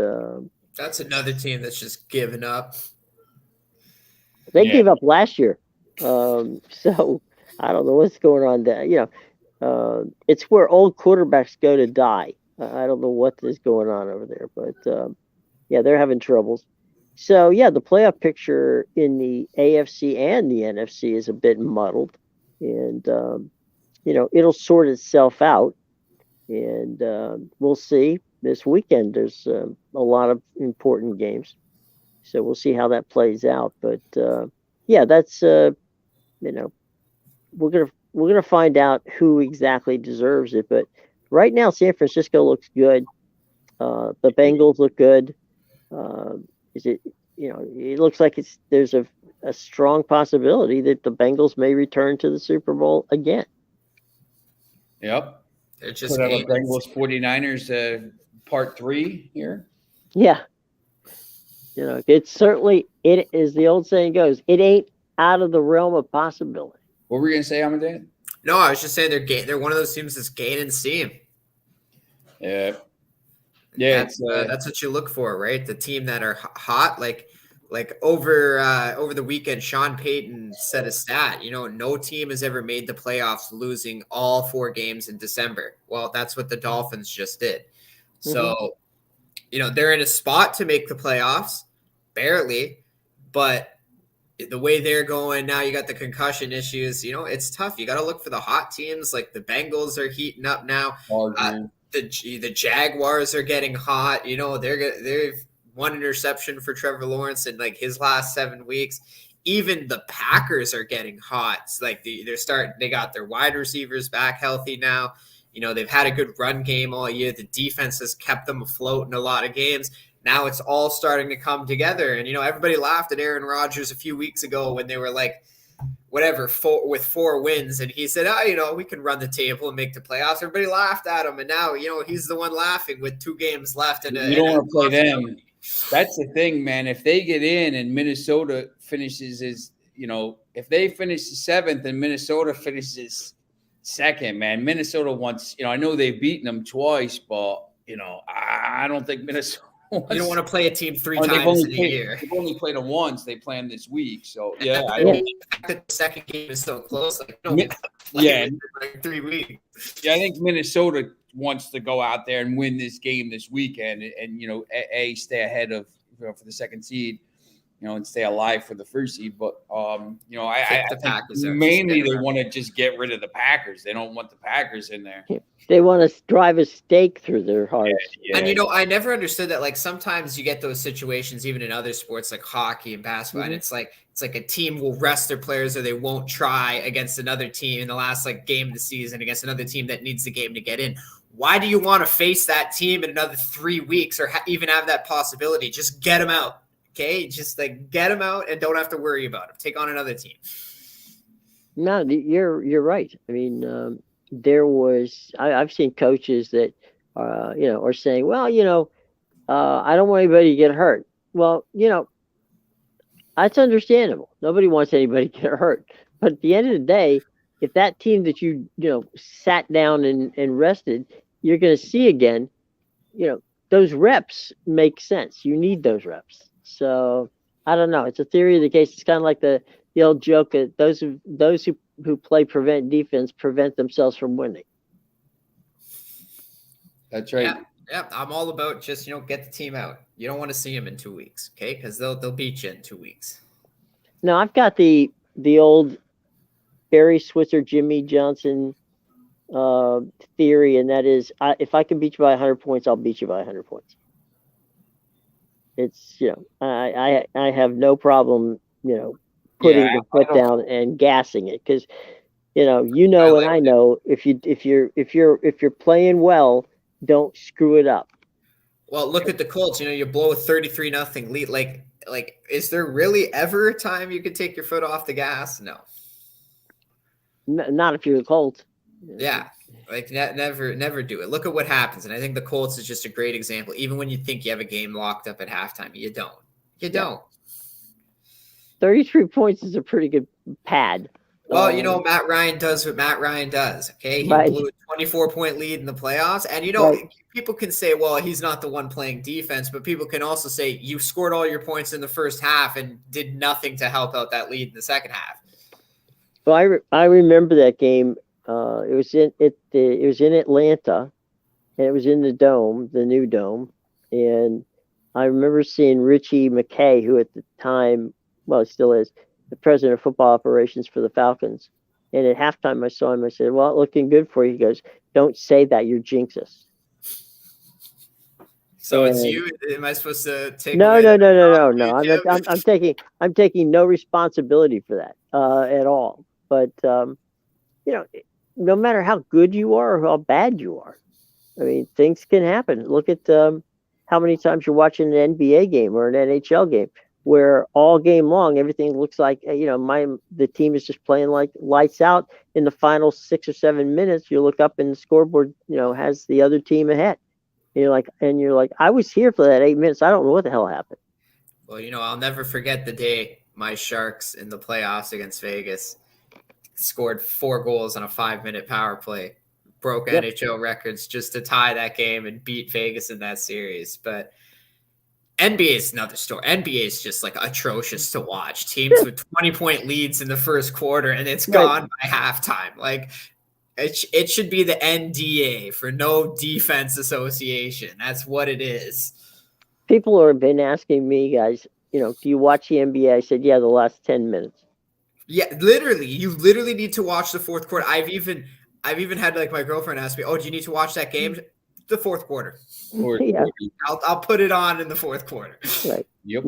that's another team that's just given up. They gave up last year. So I don't know what's going on there. It's where old quarterbacks go to die. I don't know what is going on over there, but they're having troubles. So the playoff picture in the AFC and the NFC is a bit muddled, and it'll sort itself out, and we'll see. This weekend there's a lot of important games, so we'll see how that plays out. But that's we're gonna find out who exactly deserves it. But right now, San Francisco looks good. The Bengals look good. It looks like there's a strong possibility that the Bengals may return to the Super Bowl again. Yep. They're just Bengals 49ers part 3 here. Yeah. It's certainly, it as the old saying goes, it ain't out of the realm of possibility. What were you gonna say, Amadou? No, I was just saying they're one of those teams that's gaining steam. Yeah. That's what you look for, right? The team that are hot, like over the weekend, Sean Payton said a stat. No team has ever made the playoffs losing all 4 games in December. Well, that's what the Dolphins just did. So, they're in a spot to make the playoffs, barely, but the way they're going now, you got the concussion issues. It's tough. You got to look for the hot teams. Like the Bengals are heating up now. The Jaguars are getting hot. They've one interception for Trevor Lawrence in like his last 7 weeks. Even the Packers are getting hot. It's like they got their wide receivers back healthy now. They've had a good run game all year. The defense has kept them afloat in a lot of games. Now it's all starting to come together. And, everybody laughed at Aaron Rodgers a few weeks ago when they were like, whatever, with 4 wins. And he said, we can run the table and make the playoffs. Everybody laughed at him. And now, he's the one laughing with 2 games left. You don't want to play them. That's the thing, man. If they get in and Minnesota finishes if they finish 7th and Minnesota finishes 2nd, man, Minnesota wants, I know they've beaten them twice, but, I don't think Minnesota wants. You don't want to play a team 3 times in a year. They've only played them once. They planned this week. So, the second game is so close. Like, like 3 weeks. Yeah, I think Minnesota wants to go out there and win this game this weekend and stay ahead of for the 2nd seed, and stay alive for the 1st seed. But I think mainly they want to just get rid of the Packers. They don't want the Packers in there. They want to drive a stake through their hearts. Yeah. And I never understood that. Like sometimes you get those situations even in other sports like hockey and basketball, and it's like a team will rest their players or they won't try against another team in the last game of the season against another team that needs the game to get in. Why do you want to face that team in another 3 weeks or even have that possibility? Just get them out. Okay, just get them out and don't have to worry about them. Take on another team. No, you're right. I mean, I've seen coaches that are saying, well, I don't want anybody to get hurt. Well, that's understandable. Nobody wants anybody to get hurt. But at the end of the day, if that team that you sat down and rested, you're going to see again, those reps make sense. You need those reps. So I don't know. It's a theory of the case. It's kind of like the old joke that those who play prevent defense prevent themselves from winning. That's right. Yeah, I'm all about just get the team out. You don't want to see them in 2 weeks, okay? Because they'll beat you in 2 weeks. No, I've got the old Barry Switzer, Jimmy Johnson theory, and that is, if I can beat you by 100 points, I'll beat you by 100 points. It's I have no problem putting the foot down and gassing it, because and I know if you're playing well, don't screw it up. Well, look at the Colts. You blow a 33-0 lead. Like, is there really ever a time you could take your foot off the gas? No. Not if you're the Colts. Yeah, never do it. Look at what happens, and I think the Colts is just a great example. Even when you think you have a game locked up at halftime, you don't. You don't. 33 points is a pretty good pad. Well, Matt Ryan does what Matt Ryan does. Okay, he blew a 24-point lead in the playoffs, and people can say, well, he's not the one playing defense, but people can also say you scored all your points in the first half and did nothing to help out that lead in the second half. Well, I remember that game. It was in Atlanta, and it was in the dome, the new dome, and I remember seeing Richie McKay, who at the time, well, it still is, the president of football operations for the Falcons. And at halftime, I saw him. I said, "Well, looking good for you." He goes, "Don't say that. You're jinx us." So it's you. Am I supposed to take? No. I'm taking no responsibility for that at all. But no matter how good you are or how bad you are, I mean, things can happen. Look at how many times you're watching an NBA game or an NHL game where all game long everything looks like the team is just playing like lights out. In the final 6 or 7 minutes, you look up and the scoreboard has the other team ahead. You're like, I was here for that 8 minutes. I don't know what the hell happened. Well, I'll never forget the day my Sharks in the playoffs against Vegas scored 4 goals on a 5-minute power play, broke NHL records just to tie that game and beat Vegas in that series. But NBA is another story. NBA is just like atrocious to watch. Teams with 20-point leads in the first quarter and it's gone by halftime. Like, it should be the NDA, for no defense association. That's what it is. People have been asking me, guys, do you watch the NBA? I said, yeah, the last 10 minutes. Yeah, literally. You literally need to watch the fourth quarter. I've even had like my girlfriend ask me, "Oh, do you need to watch that game?" The fourth quarter. Yeah. I'll put it on in the fourth quarter. Right. Yep.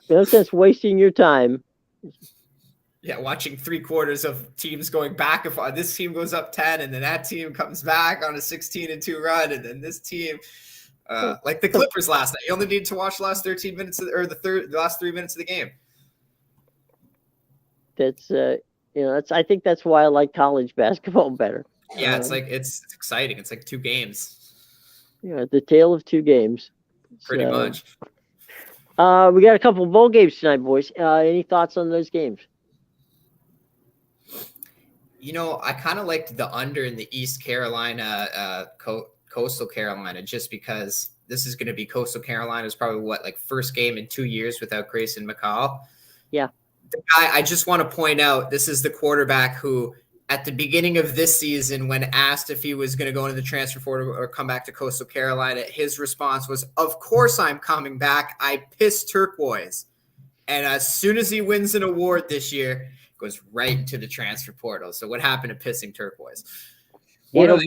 No sense wasting your time. Yeah, watching 3 quarters of teams going back. If this team goes up 10, and then that team comes back on a 16-2 run, and then this team, like the Clippers last night, you only need to watch the last 13 minutes the last 3 minutes of the game. That's I think that's why I like college basketball better. Yeah, it's exciting. It's like 2 games. Yeah, the tale of 2 games. Pretty much. We got a couple of bowl games tonight, boys. Any thoughts on those games? I kind of liked the under in the East Carolina, Coastal Carolina, just because this is going to be Coastal Carolina's probably first game in 2 years without Grayson McCall. Yeah. The guy, I just want to point out, this is the quarterback who, at the beginning of this season, when asked if he was going to go into the transfer portal or come back to Coastal Carolina, his response was, "Of course I'm coming back. I piss turquoise." And as soon as he wins an award this year, goes right into the transfer portal. So what happened to pissing turquoise? It'll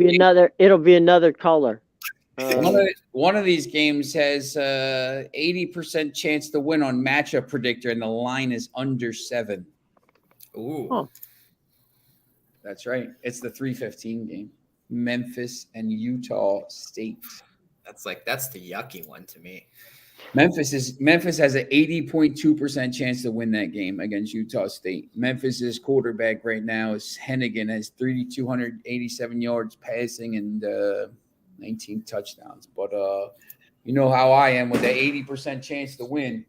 be another color. One of these games has 80% chance to win on matchup predictor, and the line is under 7. Ooh. Huh. That's right. It's the 3:15 game. Memphis and Utah State. That's the yucky one to me. Memphis has an 80.2% chance to win that game against Utah State. Memphis's quarterback right now is Hennigan, has 3,287 yards passing and 19 touchdowns. But you know how I am with the 80% chance to win.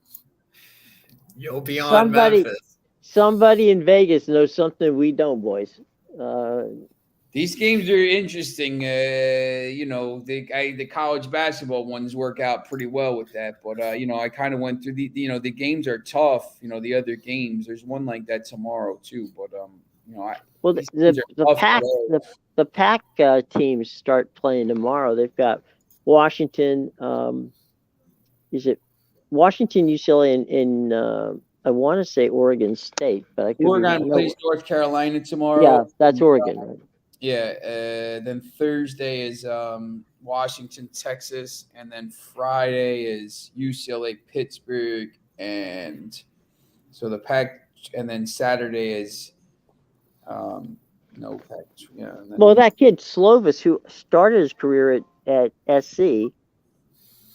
You'll be on Memphis. Somebody in Vegas knows something we don't, boys. These games are interesting. The college basketball ones work out pretty well with that. But I kind of went through the games are tough. The other games. There's one like that tomorrow too. But these games are the tough pack the pack teams start playing tomorrow. They've got Washington. Is it Washington, UCLA, in I want to say Oregon State, but I could Oregon plays North Carolina tomorrow. Yeah, that's Oregon. Right? Yeah. Then Thursday is Washington, Texas, and then Friday is UCLA, Pittsburgh, and so the pack. And then Saturday is no pack. Yeah. Well, that kid Slovis, who started his career at SC,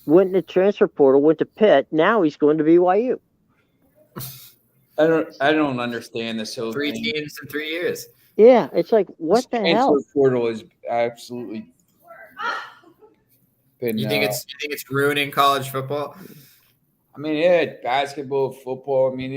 went in the transfer portal, went to Pitt. Now he's going to BYU. I don't understand this whole Three thing. teams in 3 years. Yeah, it's like what the hell? Transfer portal is absolutely. You think it's ruining college football? I mean, yeah, basketball, football. I mean,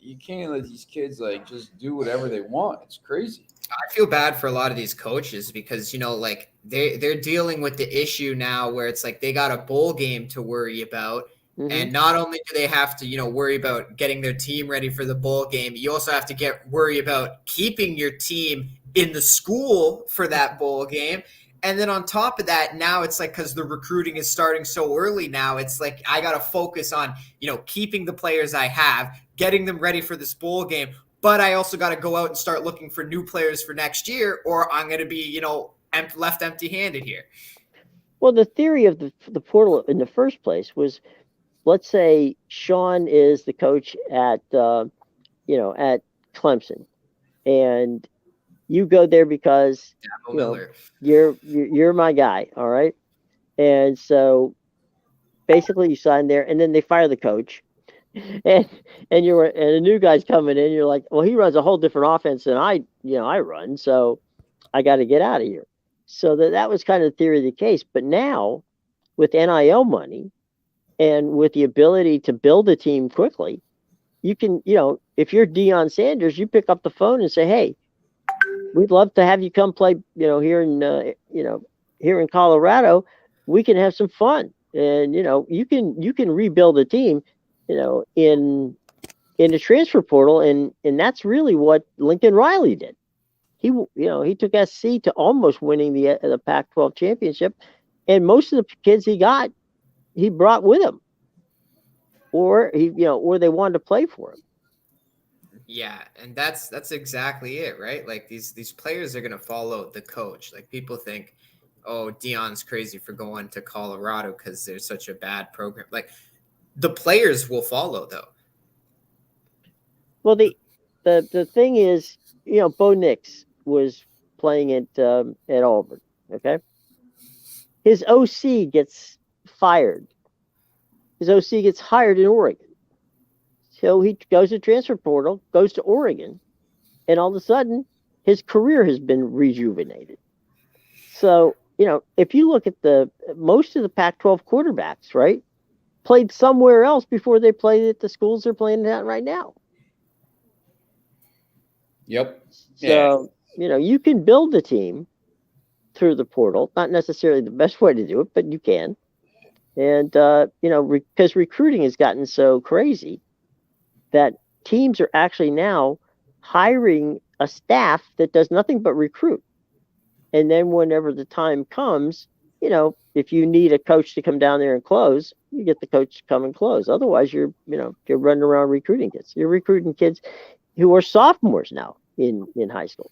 you can't let these kids just do whatever they want. It's crazy. I feel bad for a lot of these coaches because they're dealing with the issue now where it's like they got a bowl game to worry about. Mm-hmm. And not only do they have to, worry about getting their team ready for the bowl game, you also have to worry about keeping your team in the school for that bowl game. And then on top of that, now it's like because the recruiting is starting so early now, it's like I got to focus on, keeping the players I have, getting them ready for this bowl game. But I also got to go out and start looking for new players for next year, or I'm going to be, left empty-handed here. Well, the theory of the portal in the first place was, let's say Sean is the coach at Clemson, and you go there because you're my guy, all right? And so basically you sign there, and then they fire the coach. And a new guy's coming in. You're like, well, he runs a whole different offense than I run, so I got to get out of here. So that was kind of the theory of the case. But now, with NIL money and with the ability to build a team quickly, you can, if you're Deion Sanders, you pick up the phone and say, hey, we'd love to have you come play, here in Colorado. We can have some fun, and you can rebuild a team. In the transfer portal, and that's really what Lincoln Riley did. He took SC to almost winning the Pac-12 championship, and most of the kids he brought with him, or they wanted to play for him. Yeah, and that's exactly it, right? Like these players are going to follow the coach. Like people think, oh, Deion's crazy for going to Colorado because there's such a bad program. Like, the players will follow, though. Well, the thing is, Bo Nix was playing at Auburn. Okay, his OC gets fired. His OC gets hired in Oregon. So he goes to transfer portal, goes to Oregon, and all of a sudden his career has been rejuvenated. So if you look at most of the Pac-12 quarterbacks, right, played somewhere else before they played at the schools they're playing at right now. Yep. So, you can build a team through the portal. Not necessarily the best way to do it, but you can. And, because recruiting has gotten so crazy that teams are actually now hiring a staff that does nothing but recruit. And then whenever the time comes, if you need a coach to come down there and close, you get the coach to come and close. Otherwise, you're running around recruiting kids. You're recruiting kids who are sophomores now in high school.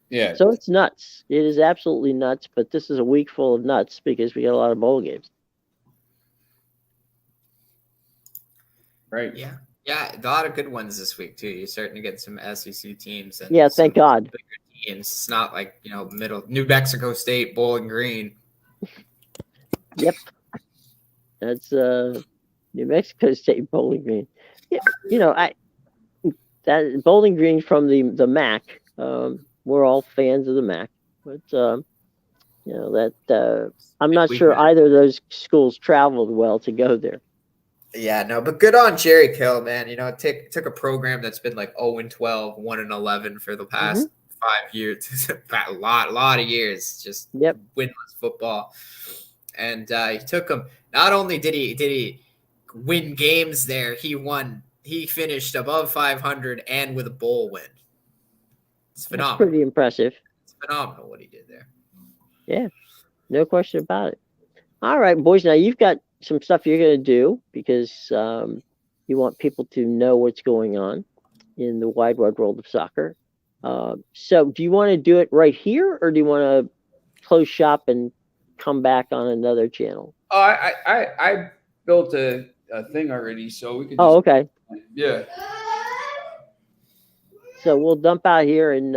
Yeah. So it's nuts. It is absolutely nuts. But this is a week full of nuts because we got a lot of bowl games. Right. Yeah. Yeah, a lot of good ones this week too. You're starting to get some SEC teams. And thank God. Bigger teams. It's not like middle New Mexico State, Bowling Green. Yep, that's New Mexico State, Bowling Green. Yeah, that Bowling Green from the MAC. We're all fans of the MAC, but I'm not sure either of those schools traveled well to go there. Yeah, no, but good on Jerry Kill, man. It took a program that's been like 0-12, 1-11 for the past 5 years, a lot of years, just Yep. winless football. And he took him. Not only did he win games there, he finished above 500 and with a bowl win. It's phenomenal. That's pretty impressive. It's phenomenal what he did there. Yeah, no question about it. All right, boys. Now you've got some stuff you're going to do because you want people to know what's going on in the wide world of soccer. So do you want to do it right here, or do you want to close shop and come back on another channel? I built a thing already, so we could. Oh, okay. Yeah. So we'll dump out here and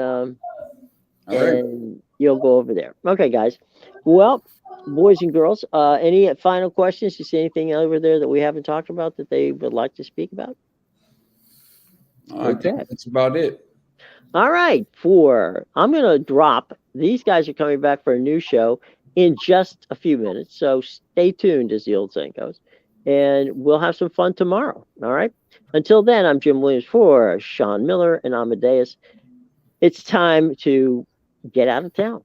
and you'll go over there. Okay, guys. Well, boys and girls, any final questions? You see anything over there that we haven't talked about that they would like to speak about? I think that's about it. All right. I'm going to drop. These guys are coming back for a new show in just a few minutes. So stay tuned, as the old saying goes. And we'll have some fun tomorrow. All right. Until then, I'm Jim Williams for Sean Miller and Amadeus. It's time to get out of town.